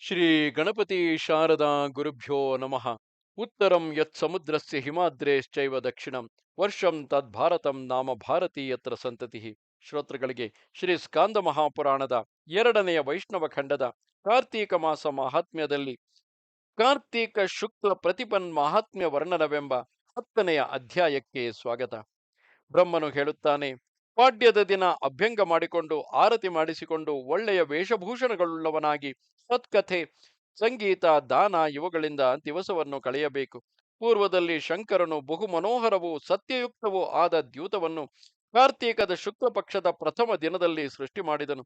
ಶ್ರೀ ಗಣಪತಿ ಶಾರದಾ ಗುರುಭ್ಯೋ ನಮಃ. ಉತ್ತರಂ ಯತ್ ಸಮುದ್ರಸ್ಯ ಹಿಮಾದ್ರೇಶ್ಚೈವ ದಕ್ಷಿಣಂ ವರ್ಷಂ ತದ್ಭಾರತಂ ನಾಮ ಭಾರತೀಯತ್ರ ಸಂತತಿ. ಶ್ರೋತೃಗಳಿಗೆ ಶ್ರೀ ಸ್ಕಾಂದ ಮಹಾಪುರಾಣದ ಎರಡನೆಯ ವೈಷ್ಣವ ಖಂಡದ ಕಾರ್ತೀಕ ಮಾಸ ಮಹಾತ್ಮ್ಯದಲ್ಲಿ ಕಾರ್ತೀಕ ಶುಕ್ಲ ಪ್ರತಿಪನ್ ಮಹಾತ್ಮ್ಯ ವರ್ಣನವೆಂಬ 10ನೆಯ ಅಧ್ಯಾಯಕ್ಕೆ ಸ್ವಾಗತ. ಬ್ರಹ್ಮನು ಹೇಳುತ್ತಾನೆ, ಪಾಡ್ಯದ ದಿನ ಅಭ್ಯಂಗ ಮಾಡಿಕೊಂಡು ಆರತಿ ಮಾಡಿಸಿಕೊಂಡು ಒಳ್ಳೆಯ ವೇಷಭೂಷಣಗಳುಳ್ಳವನಾಗಿ ಸತ್ಕಥೆ, ಸಂಗೀತ, ದಾನ ಇವುಗಳಿಂದ ದಿವಸವನ್ನು ಕಳೆಯಬೇಕು. ಪೂರ್ವದಲ್ಲಿ ಶಂಕರನು ಬಹು ಮನೋಹರವೂ ಸತ್ಯಯುಕ್ತವೂ ಆದ ದ್ಯೂತವನ್ನು ಕಾರ್ತೀಕದ ಶುಕ್ಲ ಪಕ್ಷದ ಪ್ರಥಮ ದಿನದಲ್ಲಿ ಸೃಷ್ಟಿ ಮಾಡಿದನು.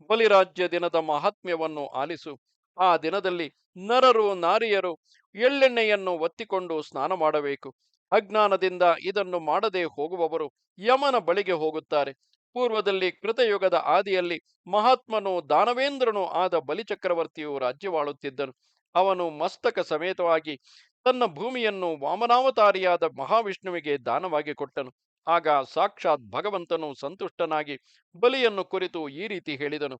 ಬಲಿರಾಜ್ಯ ದಿನದ ಮಹಾತ್ಮ್ಯವನ್ನು ಆಲಿಸು. ಆ ದಿನದಲ್ಲಿ ನರರು ನಾರಿಯರು ಎಳ್ಳೆಣ್ಣೆಯನ್ನು ಒತ್ತಿಕೊಂಡು ಸ್ನಾನ ಮಾಡಬೇಕು. ಅಜ್ಞಾನದಿಂದ ಇದನ್ನು ಮಾಡದೆ ಹೋಗುವವರು ಯಮನ ಬಳಿಗೆ ಹೋಗುತ್ತಾರೆ. ಪೂರ್ವದಲ್ಲಿ ಕೃತಯುಗದ ಆದಿಯಲ್ಲಿ ಮಹಾತ್ಮನು ದಾನವೇಂದ್ರನು ಆದ ಬಲಿಚಕ್ರವರ್ತಿಯು ರಾಜ್ಯವಾಳುತ್ತಿದ್ದನು. ಅವನು ಮಸ್ತಕ ಸಮೇತವಾಗಿ ತನ್ನ ಭೂಮಿಯನ್ನು ವಾಮನಾವತಾರಿಯಾದ ಮಹಾವಿಷ್ಣುವಿಗೆ ದಾನವಾಗಿ ಕೊಟ್ಟನು. ಆಗ ಸಾಕ್ಷಾತ್ ಭಗವಂತನು ಸಂತುಷ್ಟನಾಗಿ ಬಲಿಯನ್ನು ಕುರಿತು ಈ ರೀತಿ ಹೇಳಿದನು: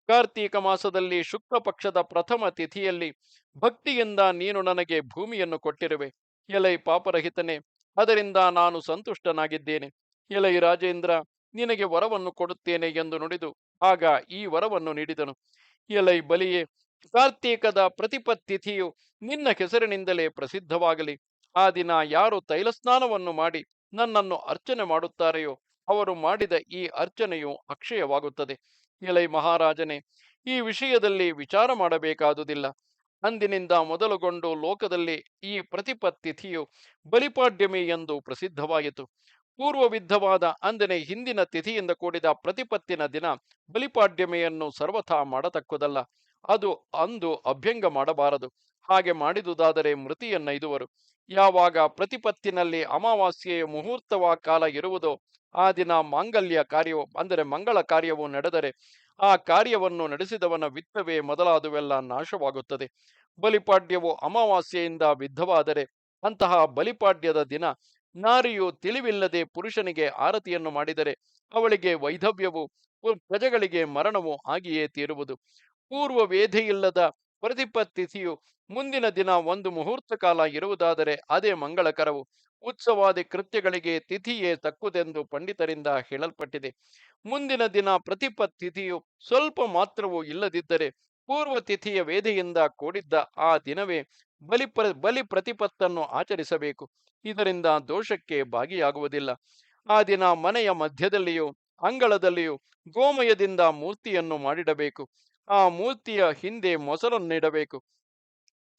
ಕಾರ್ತೀಕ ಮಾಸದಲ್ಲಿ ಶುಕ್ಲ ಪಕ್ಷದ ಪ್ರಥಮ ತಿಥಿಯಲ್ಲಿ ಭಕ್ತಿಯಿಂದ ನೀನು ನನಗೆ ಭೂಮಿಯನ್ನು ಕೊಟ್ಟಿರುವೆ. ಎಲೈ ಪಾಪರಹಿತನೇ, ಅದರಿಂದ ನಾನು ಸಂತುಷ್ಟನಾಗಿದ್ದೇನೆ. ಎಲೈ ರಾಜೇಂದ್ರ, ನಿನಗೆ ವರವನ್ನು ಕೊಡುತ್ತೇನೆ ಎಂದು ನುಡಿದು ಆಗ ಈ ವರವನ್ನು ನೀಡಿದನು. ಎಲೈ ಬಲಿಯೇ, ಕಾರ್ತೀಕದ ಪ್ರತಿಪತ್ತಿಥಿಯು ನಿನ್ನ ಹೆಸರಿನಿಂದಲೇ ಪ್ರಸಿದ್ಧವಾಗಲಿ. ಆ ದಿನ ಯಾರು ತೈಲಸ್ನಾನವನ್ನು ಮಾಡಿ ನನ್ನನ್ನು ಅರ್ಚನೆ ಮಾಡುತ್ತಾರೆಯೋ ಅವರು ಮಾಡಿದ ಈ ಅರ್ಚನೆಯು ಅಕ್ಷಯವಾಗುತ್ತದೆ. ಎಲೈ ಮಹಾರಾಜನೇ, ಈ ವಿಷಯದಲ್ಲಿ ವಿಚಾರ ಮಾಡಬೇಕಾದುದಿಲ್ಲ. ಅಂದಿನಿಂದ ಮೊದಲುಗೊಂಡು ಲೋಕದಲ್ಲಿ ಈ ಪ್ರತಿಪತ್ತಿಥಿಯು ಬಲಿಪಾಡ್ಯಮಿ ಎಂದು ಪ್ರಸಿದ್ಧವಾಯಿತು. ಪೂರ್ವವಿದ್ಧವಾದ ಅಂದರೆ ಹಿಂದಿನ ತಿಥಿಯಿಂದ ಕೂಡಿದ ಪ್ರತಿಪತ್ತಿನ ದಿನ ಬಲಿಪಾಡ್ಯಮೆಯನ್ನು ಸರ್ವಥಾ ಮಾಡತಕ್ಕುದಲ್ಲ. ಅದು ಅಂದು ಅಭ್ಯಂಗ ಮಾಡಬಾರದು. ಹಾಗೆ ಮಾಡಿದುದಾದರೆ ಮೃತಿಯನ್ನೈದುವರು. ಯಾವಾಗ ಪ್ರತಿಪತ್ತಿನಲ್ಲಿ ಅಮಾವಾಸ್ಯೆಯ ಮುಹೂರ್ತವ ಕಾಲ ಇರುವುದೋ ಆ ದಿನ ಮಾಂಗಲ್ಯ ಕಾರ್ಯವು ಅಂದರೆ ಮಂಗಳ ಕಾರ್ಯವು ನಡೆದರೆ ಆ ಕಾರ್ಯವನ್ನು ನಡೆಸಿದವನ ವಿತ್ತವೇ ಮೊದಲಾದುವೆಲ್ಲ ನಾಶವಾಗುತ್ತದೆ. ಬಲಿಪಾಡ್ಯವು ಅಮಾವಾಸ್ಯೆಯಿಂದ ವಿದ್ಧವಾದರೆ ಅಂತಹ ಬಲಿಪಾಡ್ಯದ ದಿನ ನಾರಿಯು ತಿಳಿವಿಲ್ಲದೆ ಪುರುಷನಿಗೆ ಆರತಿಯನ್ನು ಮಾಡಿದರೆ ಅವಳಿಗೆ ವೈಧವ್ಯವು, ಪ್ರಜೆಗಳಿಗೆ ಮರಣವು ಆಗಿಯೇ ತೀರುವುದು. ಪೂರ್ವ ವೇದೆಯಿಲ್ಲದ ಪ್ರತಿಪತ್ತಿಥಿಯು ಮುಂದಿನ ದಿನ ಒಂದು ಮುಹೂರ್ತ ಕಾಲ ಇರುವುದಾದರೆ ಅದೇ ಮಂಗಳಕರವು. ಉತ್ಸವಾದಿ ಕೃತ್ಯಗಳಿಗೆ ತಿಥಿಯೇ ತಕ್ಕುದೆಂದು ಪಂಡಿತರಿಂದ ಹೇಳಲ್ಪಟ್ಟಿದೆ. ಮುಂದಿನ ದಿನ ಪ್ರತಿಪತ್ತಿಥಿಯು ಸ್ವಲ್ಪ ಮಾತ್ರವೂ ಇಲ್ಲದಿದ್ದರೆ ಪೂರ್ವ ತಿಥಿಯ ವೇದೆಯಿಂದ ಕೂಡಿದ್ದ ಆ ದಿನವೇ ಬಲಿ ಪ್ರತಿಪತ್ತನ್ನು ಆಚರಿಸಬೇಕು. ಇದರಿಂದ ದೋಷಕ್ಕೆ ಭಾಗಿಯಾಗುವುದಿಲ್ಲ. ಆ ದಿನ ಮನೆಯ ಮಧ್ಯದಲ್ಲಿಯೂ ಅಂಗಳದಲ್ಲಿಯೂ ಗೋಮಯದಿಂದ ಮೂರ್ತಿಯನ್ನು ಮಾಡಿಡಬೇಕು. ಆ ಮೂರ್ತಿಯ ಹಿಂದೆ ಮೊಸರನ್ನಿಡಬೇಕು.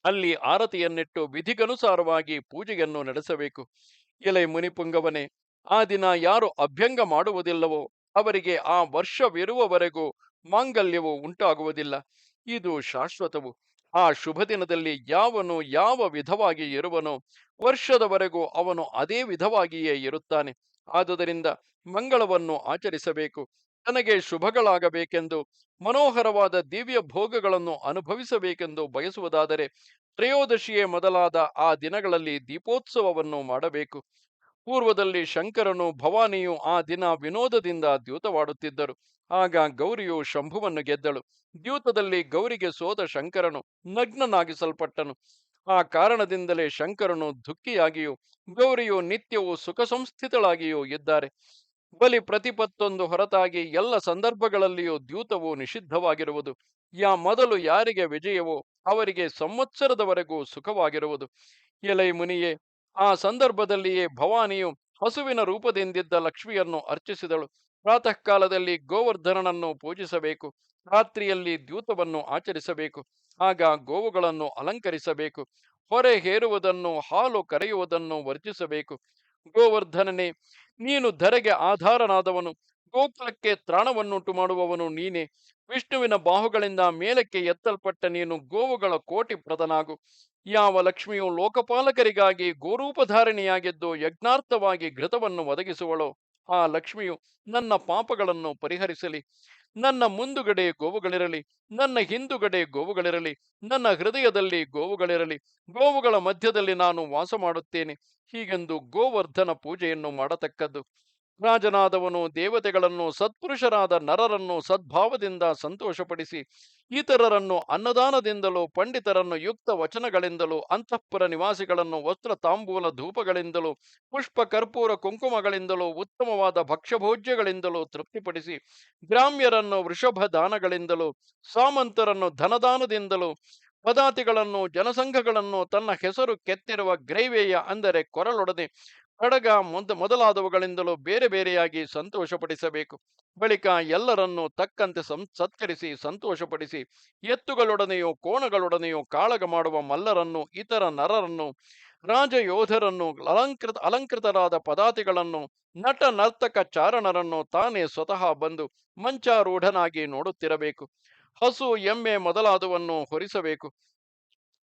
ಅಲ್ಲಿ ಆರತಿಯನ್ನಿಟ್ಟು ವಿಧಿಗನುಸಾರವಾಗಿ ಪೂಜೆಯನ್ನು ನಡೆಸಬೇಕು. ಎಲೆ ಮುನಿಪುಂಗವನೇ, ಆ ದಿನ ಯಾರು ಅಭ್ಯಂಗ ಮಾಡುವುದಿಲ್ಲವೋ ಅವರಿಗೆ ಆ ವರ್ಷವಿರುವವರೆಗೂ ಮಾಂಗಲ್ಯವು ಉಂಟಾಗುವುದಿಲ್ಲ. ಇದು ಶಾಶ್ವತವು. ಆ ಶುಭ ದಿನದಲ್ಲಿ ಯಾವನು ಯಾವ ವಿಧವಾಗಿ ಇರುವನೋ ವರ್ಷದವರೆಗೂ ಅವನು ಅದೇ ವಿಧವಾಗಿಯೇ ಇರುತ್ತಾನೆ. ಆದುದರಿಂದ ಮಂಗಳವನ್ನು ಆಚರಿಸಬೇಕು. ತನಗೆ ಶುಭಗಳಾಗಬೇಕೆಂದು ಮನೋಹರವಾದ ದಿವ್ಯ ಭೋಗಗಳನ್ನು ಅನುಭವಿಸಬೇಕೆಂದು ಬಯಸುವುದಾದರೆ ತ್ರಯೋದಶಿಯೇ ಮೊದಲಾದ ಆ ದಿನಗಳಲ್ಲಿ ದೀಪೋತ್ಸವವನ್ನು ಮಾಡಬೇಕು. ಪೂರ್ವದಲ್ಲಿ ಶಂಕರನು ಭವಾನಿಯು ಆ ದಿನ ವಿನೋದದಿಂದ ದ್ಯೂತವಾಡುತ್ತಿದ್ದರು. ಆಗ ಗೌರಿಯು ಶಂಭುವನ್ನು ಗೆದ್ದಳು. ದ್ಯೂತದಲ್ಲಿ ಗೌರಿಗೆ ಸೋದ ಶಂಕರನು ನಗ್ನನಾಗಿಸಲ್ಪಟ್ಟನು. ಆ ಕಾರಣದಿಂದಲೇ ಶಂಕರನು ದುಃಖಿಯಾಗಿಯೂ ಗೌರಿಯು ನಿತ್ಯವೂ ಸುಖ ಸಂಸ್ಥಿತಳಾಗಿಯೂ ಇದ್ದಾರೆ. ಬಲಿ ಪ್ರತಿಪತ್ತೊಂದು ಹೊರತಾಗಿ ಎಲ್ಲ ಸಂದರ್ಭಗಳಲ್ಲಿಯೂ ದ್ಯೂತವು ನಿಷಿದ್ಧವಾಗಿರುವುದು. ಮೊದಲು ಯಾರಿಗೆ ವಿಜಯವೋ ಅವರಿಗೆ ಸಂವತ್ಸರದವರೆಗೂ ಸುಖವಾಗಿರುವುದು. ಎಲೈ ಮುನಿಯೇ, ಆ ಸಂದರ್ಭದಲ್ಲಿಯೇ ಭವಾನಿಯು ಹಸುವಿನ ರೂಪದಿಂದಿದ್ದ ಲಕ್ಷ್ಮಿಯನ್ನು ಅರ್ಚಿಸಿದಳು. ಪ್ರಾತಃ ಕಾಲದಲ್ಲಿ ಗೋವರ್ಧನನನ್ನು ಪೂಜಿಸಬೇಕು. ರಾತ್ರಿಯಲ್ಲಿ ದ್ಯೂತವನ್ನು ಆಚರಿಸಬೇಕು. ಆಗ ಗೋವುಗಳನ್ನು ಅಲಂಕರಿಸಬೇಕು. ಹೊರೆ ಹೇರುವುದನ್ನು, ಹಾಲು ಕರೆಯುವುದನ್ನು ವರ್ಜಿಸಬೇಕು. ಗೋವರ್ಧನನೇ, ನೀನು ಧರೆಗೆ ಆಧಾರನಾದವನು, ಗೋಕುಲಕ್ಕೆ ತ್ರಾಣವನ್ನುಂಟು ಮಾಡುವವನು ನೀನೇ. ವಿಷ್ಣುವಿನ ಬಾಹುಗಳಿಂದ ಮೇಲಕ್ಕೆ ಎತ್ತಲ್ಪಟ್ಟ ನೀನು ಗೋವುಗಳ ಕೋಟಿ ಪ್ರದನಾಗು. ಯಾವ ಲಕ್ಷ್ಮಿಯು ಲೋಕಪಾಲಕರಿಗಾಗಿ ಗೋರೂಪಧಾರಿಣಿಯಾಗಿದ್ದು ಯಜ್ಞಾರ್ಥವಾಗಿ ಘೃತವನ್ನು ಒದಗಿಸುವಳೋ ಆ ಲಕ್ಷ್ಮಿಯು ನನ್ನ ಪಾಪಗಳನ್ನು ಪರಿಹರಿಸಲಿ. ನನ್ನ ಮುಂದುಗಡೆ ಗೋವುಗಳಿರಲಿ, ನನ್ನ ಹಿಂದುಗಡೆ ಗೋವುಗಳಿರಲಿ, ನನ್ನ ಹೃದಯದಲ್ಲಿ ಗೋವುಗಳಿರಲಿ, ಗೋವುಗಳ ಮಧ್ಯದಲ್ಲಿ ನಾನು ವಾಸ ಮಾಡುತ್ತೇನೆ. ಹೀಗೆಂದು ಗೋವರ್ಧನ ಪೂಜೆಯನ್ನು ಮಾಡತಕ್ಕದ್ದು. ರಾಜನಾದವನು ದೇವತೆಗಳನ್ನು ಸತ್ಪುರುಷರಾದ ನರರನ್ನು ಸದ್ಭಾವದಿಂದ ಸಂತೋಷಪಡಿಸಿ ಇತರರನ್ನು ಅನ್ನದಾನದಿಂದಲೂ ಪಂಡಿತರನ್ನು ಯುಕ್ತ ವಚನಗಳಿಂದಲೂ ಅಂತಃಪುರ ನಿವಾಸಿಗಳನ್ನು ವಸ್ತ್ರ ತಾಂಬೂಲ ಧೂಪಗಳಿಂದಲೂ ಪುಷ್ಪ ಕರ್ಪೂರ ಕುಂಕುಮಗಳಿಂದಲೂ ಉತ್ತಮವಾದ ಭಕ್ಷ್ಯಭೋಜ್ಯಗಳಿಂದಲೂ ತೃಪ್ತಿಪಡಿಸಿ ಗ್ರಾಮ್ಯರನ್ನು ವೃಷಭ ದಾನಗಳಿಂದಲೂ ಸಾಮಂತರನ್ನು ಧನದಾನದಿಂದಲೂ ಪದಾತಿಗಳನ್ನು ಜನಸಂಘಗಳನ್ನು ತನ್ನ ಹೆಸರು ಕೆತ್ತಿರುವ ಗ್ರೈವೇಯ ಅಂದರೆ ಕೊರಳೊಡನೆ ಕಡಗ ಮೊದಲಾದವುಗಳಿಂದಲೂ ಬೇರೆ ಬೇರೆಯಾಗಿ ಸಂತೋಷಪಡಿಸಬೇಕು. ಬಳಿಕ ಎಲ್ಲರನ್ನೂ ತಕ್ಕಂತೆ ಸತ್ಕರಿಸಿ ಸಂತೋಷಪಡಿಸಿ ಎತ್ತುಗಳೊಡನೆಯೋ ಕೋಣಗಳೊಡನೆಯೋ ಕಾಳಗ ಮಾಡುವ ಮಲ್ಲರನ್ನು ಇತರ ನರರನ್ನು ರಾಜಯೋಧರನ್ನು ಅಲಂಕೃತರಾದ ಪದಾತಿಗಳನ್ನು ನಟ ನರ್ತಕ ಚಾರಣರನ್ನು ತಾನೇ ಸ್ವತಃ ಬಂದು ಮಂಚಾರೂಢನಾಗಿ ನೋಡುತ್ತಿರಬೇಕು. ಹಸು ಎಮ್ಮೆ ಮೊದಲಾದವನ್ನು ಹೊರಿಸಬೇಕು.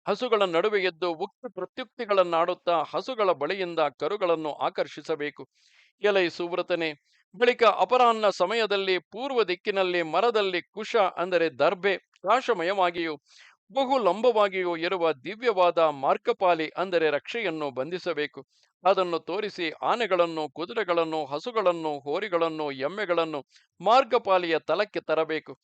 ಹಸುಗಳ ನಡುವೆ ಎದ್ದು ಉಕ್ತಿ ಪ್ರತ್ಯುಕ್ತಿಗಳನ್ನಾಡುತ್ತಾ ಹಸುಗಳ ಬಳಿಯಿಂದ ಕರುಗಳನ್ನು ಆಕರ್ಷಿಸಬೇಕು. ಎಲೈ ಸುವ್ರತನೆ, ಬಳಿಕ ಅಪರಾಹ್ನ ಸಮಯದಲ್ಲಿ ಪೂರ್ವ ದಿಕ್ಕಿನಲ್ಲಿ ಮರದಲ್ಲಿ ಕುಶ ಅಂದರೆ ದರ್ಭೆ ಕಾಶಮಯವಾಗಿಯೂ ಬಹು ಲಂಬವಾಗಿಯೂ ಇರುವ ದಿವ್ಯವಾದ ಮಾರ್ಗಪಾಲಿ ಅಂದರೆ ರಕ್ಷೆಯನ್ನು ಬಂಧಿಸಬೇಕು. ಅದನ್ನು ತೋರಿಸಿ ಆನೆಗಳನ್ನು ಕುದುರೆಗಳನ್ನು ಹಸುಗಳನ್ನು ಹೋರಿಗಳನ್ನು ಎಮ್ಮೆಗಳನ್ನು ಮಾರ್ಗಪಾಲಿಯ ತಲಕ್ಕೆ ತರಬೇಕು.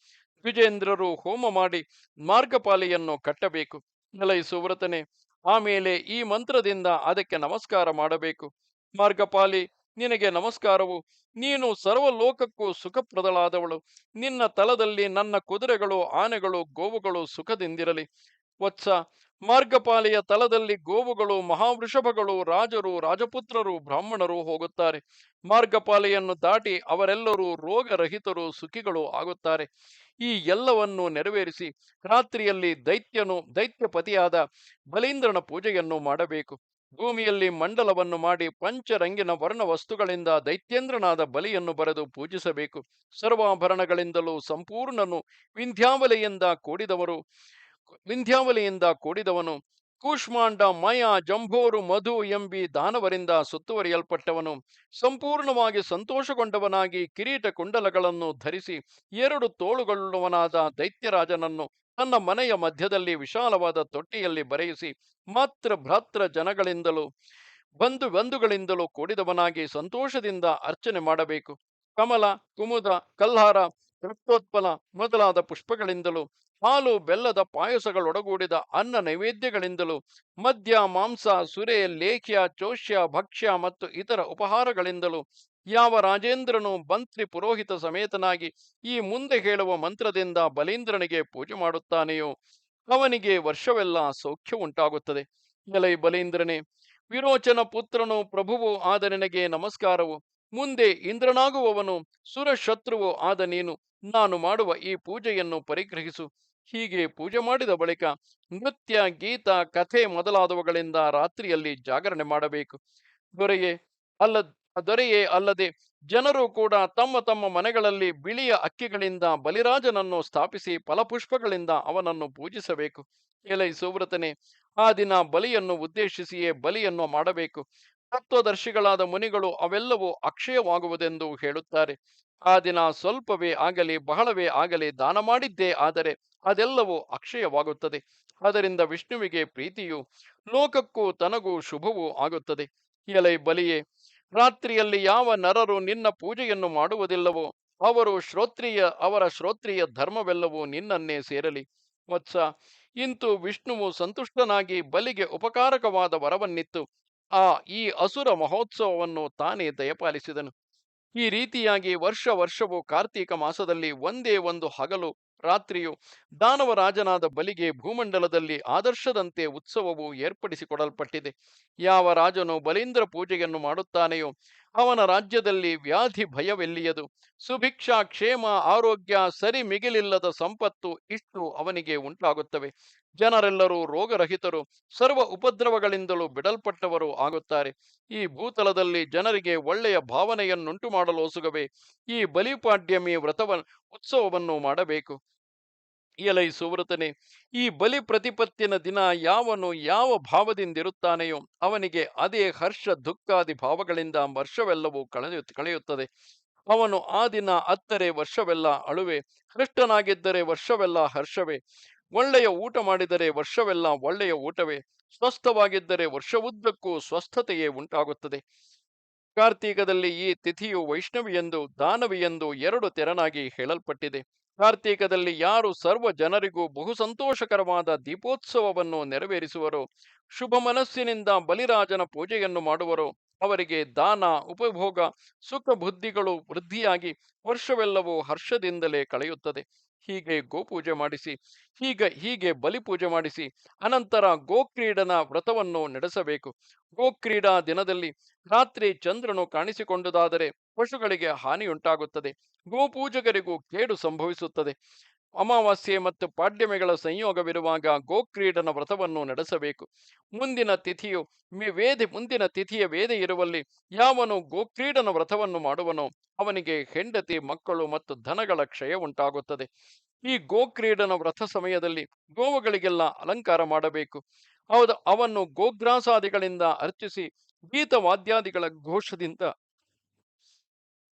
ದ್ವಿಜೇಂದ್ರರು ಹೋಮ ಮಾಡಿ ಮಾರ್ಗಪಾಲಿಯನ್ನು ಕಟ್ಟಬೇಕು. ಎಲೈ ಸುವ್ರತನೆ, ಆಮೇಲೆ ಈ ಮಂತ್ರದಿಂದ ಅದಕ್ಕೆ ನಮಸ್ಕಾರ ಮಾಡಬೇಕು. ಮಾರ್ಗಪಾಲಿ, ನಿನಗೆ ನಮಸ್ಕಾರವು. ನೀನು ಸರ್ವಲೋಕಕ್ಕೂ ಸುಖಪ್ರದಳಾದವಳು. ನಿನ್ನ ತಲದಲ್ಲಿ ನನ್ನ ಕುದುರೆಗಳು ಆನೆಗಳು ಗೋವುಗಳು ಸುಖದಿಂದಿರಲಿ. ವತ್ಸ, ಮಾರ್ಗಪಾಲಿಯ ತಲದಲ್ಲಿ ಗೋವುಗಳು ಮಹಾವೃಷಭಗಳು ರಾಜರು ರಾಜಪುತ್ರರು ಬ್ರಾಹ್ಮಣರು ಹೋಗುತ್ತಾರೆ. ಮಾರ್ಗಪಾಲಿಯನ್ನು ದಾಟಿ ಅವರೆಲ್ಲರೂ ರೋಗರಹಿತರು ಸುಖಿಗಳು ಆಗುತ್ತಾರೆ. ಈ ಎಲ್ಲವನ್ನೂ ನೆರವೇರಿಸಿ ರಾತ್ರಿಯಲ್ಲಿ ದೈತ್ಯಪತಿಯಾದ ಬಲೀಂದ್ರನ ಪೂಜೆಯನ್ನು ಮಾಡಬೇಕು. ಭೂಮಿಯಲ್ಲಿ ಮಂಡಲವನ್ನು ಮಾಡಿ ಪಂಚರಂಗಿನ ವರ್ಣ ವಸ್ತುಗಳಿಂದ ದೈತ್ಯೇಂದ್ರನಾದ ಬಲಿಯನ್ನು ಬರೆದು ಪೂಜಿಸಬೇಕು. ಸರ್ವಾಭರಣಗಳಿಂದಲೂ ಸಂಪೂರ್ಣನು ವಿಂಧ್ಯಾವಲಿಯಿಂದ ಕೂಡಿದವನು ಕೂಷ್ಮಾಂಡ ಮಯ ಜಂಭೋರು ಮಧು ಎಂಬಿ ದಾನವರಿಂದ ಸುತ್ತುವರಿಯಲ್ಪಟ್ಟವನು ಸಂಪೂರ್ಣವಾಗಿ ಸಂತೋಷಗೊಂಡವನಾಗಿ ಕಿರೀಟ ಕುಂಡಲಗಳನ್ನು ಧರಿಸಿ 2 ತೋಳುಗಳುಳ್ಳವನಾದ ದೈತ್ಯರಾಜನನ್ನು ತನ್ನ ಮನೆಯ ಮಧ್ಯದಲ್ಲಿ ವಿಶಾಲವಾದ ತೊಟ್ಟಿಯಲ್ಲಿ ಬರೆಯಿಸಿ ಭ್ರಾತ್ರ ಜನಗಳಿಂದಲೂ ಬಂಧುಗಳಿಂದಲೂ ಕೂಡಿದವನಾಗಿ ಸಂತೋಷದಿಂದ ಅರ್ಚನೆ ಮಾಡಬೇಕು. ಕಮಲ ಕುಮುದ ಕಲ್ಹಾರ ರಕ್ತೋತ್ಪಲ ಮೊದಲಾದ ಪುಷ್ಪಗಳಿಂದಲೂ ಹಾಲು ಬೆಲ್ಲದ ಪಾಯಸಗಳೊಡಗೂಡಿದ ಅನ್ನ ನೈವೇದ್ಯಗಳಿಂದಲೂ ಮದ್ಯ ಮಾಂಸ ಸುರೆ ಲೇಖ್ಯ ಚೋಷ್ಯ ಭಕ್ಷ್ಯ ಮತ್ತು ಇತರ ಉಪಹಾರಗಳಿಂದಲೂ ಯಾವ ರಾಜೇಂದ್ರನು ಮಂತ್ರಿ ಪುರೋಹಿತ ಸಮೇತನಾಗಿ ಈ ಮುಂದೆ ಹೇಳುವ ಮಂತ್ರದಿಂದ ಬಲೀಂದ್ರನಿಗೆ ಪೂಜೆ ಮಾಡುತ್ತಾನೆಯೋ ಅವನಿಗೆ ವರ್ಷವೆಲ್ಲ ಸೌಖ್ಯ ಉಂಟಾಗುತ್ತದೆ. ಎಲೈ ಬಲೀಂದ್ರನೇ, ವಿರೋಚನ ಪುತ್ರನು ಪ್ರಭುವು ಆದ ನಿನಗೆ ನಮಸ್ಕಾರವು. ಮುಂದೆ ಇಂದ್ರನಾಗುವವನು ಸುರಶತ್ರುವು ಆದ ನೀನು ನಾನು ಮಾಡುವ ಈ ಪೂಜೆಯನ್ನು ಪರಿಗ್ರಹಿಸು. ಹೀಗೆ ಪೂಜೆ ಮಾಡಿದ ಬಳಿಕ ನೃತ್ಯ ಗೀತ ಕಥೆ ಮೊದಲಾದವುಗಳಿಂದ ರಾತ್ರಿಯಲ್ಲಿ ಜಾಗರಣೆ ಮಾಡಬೇಕು. ದೊರೆಯೇ ಅಲ್ಲ ದೊರೆಯೇ ಅಲ್ಲದೆ ಜನರು ಕೂಡ ತಮ್ಮ ತಮ್ಮ ಮನೆಗಳಲ್ಲಿ ಬಿಳಿಯ ಅಕ್ಕಿಗಳಿಂದ ಬಲಿರಾಜನನ್ನು ಸ್ಥಾಪಿಸಿ ಫಲಪುಷ್ಪಗಳಿಂದ ಅವನನ್ನು ಪೂಜಿಸಬೇಕು. ಎಲೈ ಸುವ್ರತನೆ, ಆ ದಿನ ಬಲಿಯನ್ನು ಉದ್ದೇಶಿಸಿಯೇ ಬಲಿಯನ್ನು ಮಾಡಬೇಕು. ತತ್ವದರ್ಶಿಗಳಾದ ಮುನಿಗಳು ಅವೆಲ್ಲವೂ ಅಕ್ಷಯವಾಗುವುದೆಂದು ಹೇಳುತ್ತಾರೆ. ಆ ದಿನ ಸ್ವಲ್ಪವೇ ಆಗಲಿ ಬಹಳವೇ ಆಗಲಿ ದಾನ ಮಾಡಿದ್ದೇ ಆದರೆ ಅದೆಲ್ಲವೂ ಅಕ್ಷಯವಾಗುತ್ತದೆ. ಅದರಿಂದ ವಿಷ್ಣುವಿಗೆ ಪ್ರೀತಿಯು ಲೋಕಕ್ಕೂ ತನಗೂ ಶುಭವೂ ಆಗುತ್ತದೆ. ಎಲೈ ಬಲಿಯೇ, ರಾತ್ರಿಯಲ್ಲಿ ಯಾವ ನರರು ನಿನ್ನ ಪೂಜೆಯನ್ನು ಮಾಡುವುದಿಲ್ಲವೋ ಅವರ ಶ್ರೋತ್ರಿಯ ಧರ್ಮವೆಲ್ಲವೂ ನಿನ್ನನ್ನೇ ಸೇರಲಿ. ವತ್ಸ, ಇಂತು ವಿಷ್ಣುವು ಸಂತುಷ್ಟನಾಗಿ ಬಲಿಗೆ ಉಪಕಾರಕವಾದ ವರವನ್ನಿತ್ತು ಈ ಅಸುರ ಮಹೋತ್ಸವವನ್ನು ತಾನೇ ದಯಪಾಲಿಸಿದನು. ಈ ರೀತಿಯಾಗಿ ವರ್ಷವೂ ಕಾರ್ತೀಕ ಮಾಸದಲ್ಲಿ ಒಂದೇ ಒಂದು ಹಗಲು ರಾತ್ರಿಯು ದಾನವರಾಜನಾದ ಬಲಿಗೆ ಭೂಮಂಡಲದಲ್ಲಿ ಆದರ್ಶದಂತೆ ಉತ್ಸವವು ಏರ್ಪಡಿಸಿಕೊಡಲ್ಪಟ್ಟಿದೆ. ಯಾವ ರಾಜನು ಬಲೀಂದ್ರ ಪೂಜೆಯನ್ನು ಮಾಡುತ್ತಾನೆಯೋ ಅವನ ರಾಜ್ಯದಲ್ಲಿ ವ್ಯಾಧಿ ಭಯವೆಲ್ಲಿಯದು. ಸುಭಿಕ್ಷಾ ಕ್ಷೇಮ ಆರೋಗ್ಯ ಸರಿ ಮಿಗಿಲಿಲ್ಲದ ಸಂಪತ್ತು ಇಷ್ಟು ಅವನಿಗೆ ಉಂಟಾಗುತ್ತವೆ. ಜನರೆಲ್ಲರೂ ರೋಗರಹಿತರು ಸರ್ವ ಉಪದ್ರವಗಳಿಂದಲೂ ಬಿಡಲ್ಪಟ್ಟವರು ಆಗುತ್ತಾರೆ. ಈ ಭೂತಲದಲ್ಲಿ ಜನರಿಗೆ ಒಳ್ಳೆಯ ಭಾವನೆಯನ್ನುಂಟು ಮಾಡಲೋಸುಗವೇ ಈ ಬಲಿಪಾಡ್ಯಮಿ ಉತ್ಸವವನ್ನು ಮಾಡಬೇಕು. ಎಲೈ ಸುವ್ರತನೆ, ಈ ಬಲಿ ಪ್ರತಿಪತ್ತಿನ ದಿನ ಯಾವನು ಯಾವ ಭಾವದಿಂದಿರುತ್ತಾನೆಯೋ ಅವನಿಗೆ ಅದೇ ಹರ್ಷ ದುಃಖಾದಿ ಭಾವಗಳಿಂದ ವರ್ಷವೆಲ್ಲವೂ ಕಳೆಯುತ್ತದೆ. ಅವನು ಆ ದಿನ ಅತ್ತರೆ ವರ್ಷವೆಲ್ಲ ಅಳುವೆ, ಹೃಷ್ಟನಾಗಿದ್ದರೆ ವರ್ಷವೆಲ್ಲ ಹರ್ಷವೇ, ಒಳ್ಳೆಯ ಊಟ ಮಾಡಿದರೆ ವರ್ಷವೆಲ್ಲ ಒಳ್ಳೆಯ ಊಟವೇ, ಸ್ವಸ್ಥವಾಗಿದ್ದರೆ ವರ್ಷವುದ್ದಕ್ಕೂ ಸ್ವಸ್ಥತೆಯೇ ಉಂಟಾಗುತ್ತದೆ. ಕಾರ್ತೀಕದಲ್ಲಿ ಈ ತಿಥಿಯು ವೈಷ್ಣವಿಯೆಂದು ದಾನವಿಯೆಂದು ಎರಡು ತೆರನಾಗಿ ಹೇಳಲ್ಪಟ್ಟಿದೆ. ಕಾರ್ತೀಕದಲ್ಲಿ ಯಾರು ಸರ್ವ ಜನರಿಗೂ ಬಹು ಸಂತೋಷಕರವಾದ ದೀಪೋತ್ಸವವನ್ನು ನೆರವೇರಿಸುವರೋ, ಶುಭ ಮನಸ್ಸಿನಿಂದ ಬಲಿರಾಜನ ಪೂಜೆಯನ್ನು ಮಾಡುವರೋ, ಅವರಿಗೆ ದಾನ ಉಪಭೋಗ ಸುಖ ಬುದ್ಧಿಗಳು ವೃದ್ಧಿಯಾಗಿ ವರ್ಷವೆಲ್ಲವೂ ಹರ್ಷದಿಂದಲೇ ಕಳೆಯುತ್ತದೆ. ಹೀಗೆ ಗೋಪೂಜೆ ಮಾಡಿಸಿ, ಹೀಗೆ ಬಲಿಪೂಜೆ ಮಾಡಿಸಿ, ಅನಂತರ ಗೋಕ್ರೀಡನ ವ್ರತವನ್ನು ನಡೆಸಬೇಕು. ಗೋಕ್ರೀಡಾ ದಿನದಲ್ಲಿ ರಾತ್ರಿ ಚಂದ್ರನು ಕಾಣಿಸಿಕೊಂಡುದಾದರೆ ಪಶುಗಳಿಗೆ ಹಾನಿಯುಂಟಾಗುತ್ತದೆ, ಗೋಪೂಜಕರಿಗೂ ಕೇಡು ಸಂಭವಿಸುತ್ತದೆ. ಅಮಾವಾಸ್ಯೆ ಮತ್ತು ಪಾಡ್ಯಮೆಗಳ ಸಂಯೋಗವಿರುವಾಗ ಗೋಕ್ರೀಡನ ವ್ರತವನ್ನು ನಡೆಸಬೇಕು. ಮುಂದಿನ ತಿಥಿಯ ವೇದೆ ಇರುವಲ್ಲಿ ಯಾವನು ಗೋಕ್ರೀಡನ ವ್ರತವನ್ನು ಮಾಡುವನೋ ಅವನಿಗೆ ಹೆಂಡತಿ ಮಕ್ಕಳು ಮತ್ತು ಧನಗಳ ಕ್ಷಯ ಉಂಟಾಗುತ್ತದೆ. ಈ ಗೋಕ್ರೀಡನ ವ್ರತ ಸಮಯದಲ್ಲಿ ಗೋವುಗಳಿಗೆಲ್ಲ ಅಲಂಕಾರ ಮಾಡಬೇಕು. ಅವನ್ನು ಗೋಗ್ರಾಸಾದಿಗಳಿಂದ ಅರ್ಚಿಸಿ ಗೀತವಾದ್ಯಾದಿಗಳ ಘೋಷದಿಂದ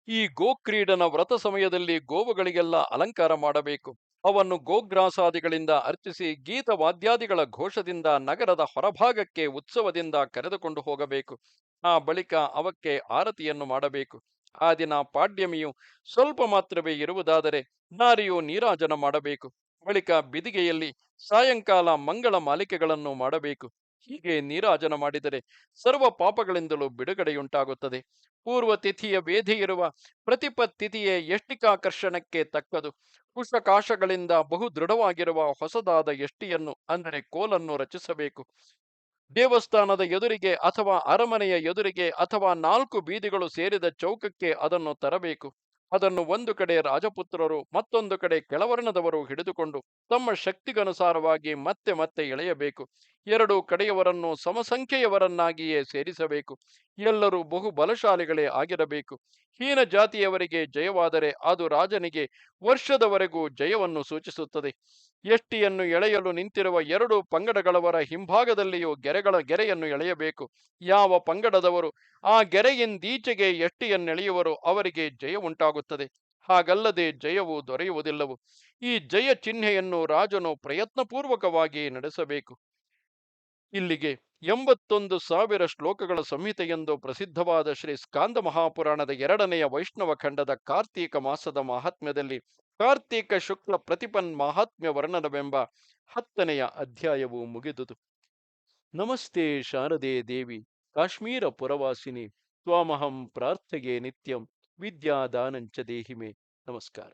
ಈ ಗೋಕ್ರೀಡನ ವ್ರತ ಸಮಯದಲ್ಲಿ ಗೋವುಗಳಿಗೆಲ್ಲ ಅಲಂಕಾರ ಮಾಡಬೇಕು. ಅವನ್ನು ಗೋಗ್ರಾಸಾದಿಗಳಿಂದ ಅರ್ಚಿಸಿ ಗೀತವಾದ್ಯಾದಿಗಳ ಘೋಷದಿಂದ ನಗರದ ಹೊರಭಾಗಕ್ಕೆ ಉತ್ಸವದಿಂದ ಕರೆದುಕೊಂಡು ಹೋಗಬೇಕು. ಆ ಬಳಿಕ ಅವಕ್ಕೆ ಆರತಿಯನ್ನು ಮಾಡಬೇಕು. ಆ ದಿನ ಪಾಡ್ಯಮಿಯು ಸ್ವಲ್ಪ ಮಾತ್ರವೇ ಇರುವುದಾದರೆ ನಾರಿಯು ನೀರಾಜನ ಮಾಡಬೇಕು. ಬಳಿಕ ಬಿದಿಗೆಯಲ್ಲಿ ಸಾಯಂಕಾಲ ಮಂಗಳ ಮಾಲಿಕೆಗಳನ್ನು ಮಾಡಬೇಕು. ಹೀಗೆ ನೀರಾಜನ ಮಾಡಿದರೆ ಸರ್ವ ಪಾಪಗಳಿಂದಲೂ ಬಿಡುಗಡೆಯುಂಟಾಗುತ್ತದೆ. ಪೂರ್ವ ತಿಥಿಯ ವೇದಿ ಇರುವ ಪ್ರತಿಪತ್ ತಿಥಿಯೇ ಎಷ್ಟಿಕಾಕರ್ಷಣಕ್ಕೆ ತಕ್ಕದು. ಕುಶಕಾಶಗಳಿಂದ ಬಹು ದೃಢವಾಗಿರುವ ಹೊಸದಾದ ಎಷ್ಟಿಯನ್ನು ಅಂದರೆ ಕೋಲನ್ನು ರಚಿಸಬೇಕು. ದೇವಸ್ಥಾನದ ಎದುರಿಗೆ ಅಥವಾ ಅರಮನೆಯ ಎದುರಿಗೆ ಅಥವಾ 4 ಬೀದಿಗಳು ಸೇರಿದ ಚೌಕಕ್ಕೆ ಅದನ್ನು ತರಬೇಕು. ಅದನ್ನು ಒಂದು ಕಡೆ ರಾಜಪುತ್ರರು ಮತ್ತೊಂದು ಕಡೆ ಕೆಳವರ್ಣದವರು ಹಿಡಿದುಕೊಂಡು ತಮ್ಮ ಶಕ್ತಿಗನುಸಾರವಾಗಿ ಮತ್ತೆ ಮತ್ತೆ ಎಳೆಯಬೇಕು. ಎರಡೂ ಕಡೆಯವರನ್ನು ಸಮಸಂಖ್ಯೆಯವರನ್ನಾಗಿಯೇ ಸೇರಿಸಬೇಕು. ಎಲ್ಲರೂ ಬಹು ಬಲಶಾಲಿಗಳೇ ಆಗಿರಬೇಕು. ಹೀನ ಜಾತಿಯವರಿಗೆ ಜಯವಾದರೆ ಅದು ರಾಜನಿಗೆ ವರ್ಷದವರೆಗೂ ಜಯವನ್ನು ಸೂಚಿಸುತ್ತದೆ. ಎಷ್ಟಿಯನ್ನು ಎಳೆಯಲು ನಿಂತಿರುವ ಎರಡು ಪಂಗಡಗಳವರ ಹಿಂಭಾಗದಲ್ಲಿಯೂ ಗೆರೆಯನ್ನು ಎಳೆಯಬೇಕು. ಯಾವ ಪಂಗಡದವರು ಆ ಗೆರೆಯಿಂದೀಚೆಗೆ ಎಷ್ಟಿಯನ್ನೆಳೆಯುವರೋ ಅವರಿಗೆ ಜಯ ಉಂಟಾಗುತ್ತದೆ. ಹಾಗಲ್ಲದೆ ಜಯವು ದೊರೆಯುವುದಿಲ್ಲವು. ಈ ಜಯ ಚಿಹ್ನೆಯನ್ನು ರಾಜನು ಪ್ರಯತ್ನಪೂರ್ವಕವಾಗಿ ನಡೆಸಬೇಕು. ಇಲ್ಲಿಗೆ 81,000 ಶ್ಲೋಕಗಳ ಸಂಹಿತೆಯೆಂದು ಪ್ರಸಿದ್ಧವಾದ ಶ್ರೀ ಸ್ಕಾಂದ ಮಹಾಪುರಾಣದ 2ನೆಯ ವೈಷ್ಣವ ಖಂಡದ ಕಾರ್ತೀಕ ಮಾಸದ ಮಹಾತ್ಮ್ಯದಲ್ಲಿ ಕಾರ್ತೀಕ ಶುಕ್ಲ ಪ್ರತಿಪನ್ ಮಹಾತ್ಮ್ಯ ವರ್ಣನವೆಂಬ 10ನೆಯ ಅಧ್ಯಾಯವು ಮುಗಿದುದು. ನಮಸ್ತೆ ಶಾರದೆ ದೇವಿ ಕಾಶ್ಮೀರ ಪುರವಾಸಿನಿ ತ್ವಾಮಹಂ ಪ್ರಾರ್ಥೆಗೆ ನಿತ್ಯಂ ವಿದ್ಯಾದಾನಂಚ ದೇಹಿಮೆ. ನಮಸ್ಕಾರ.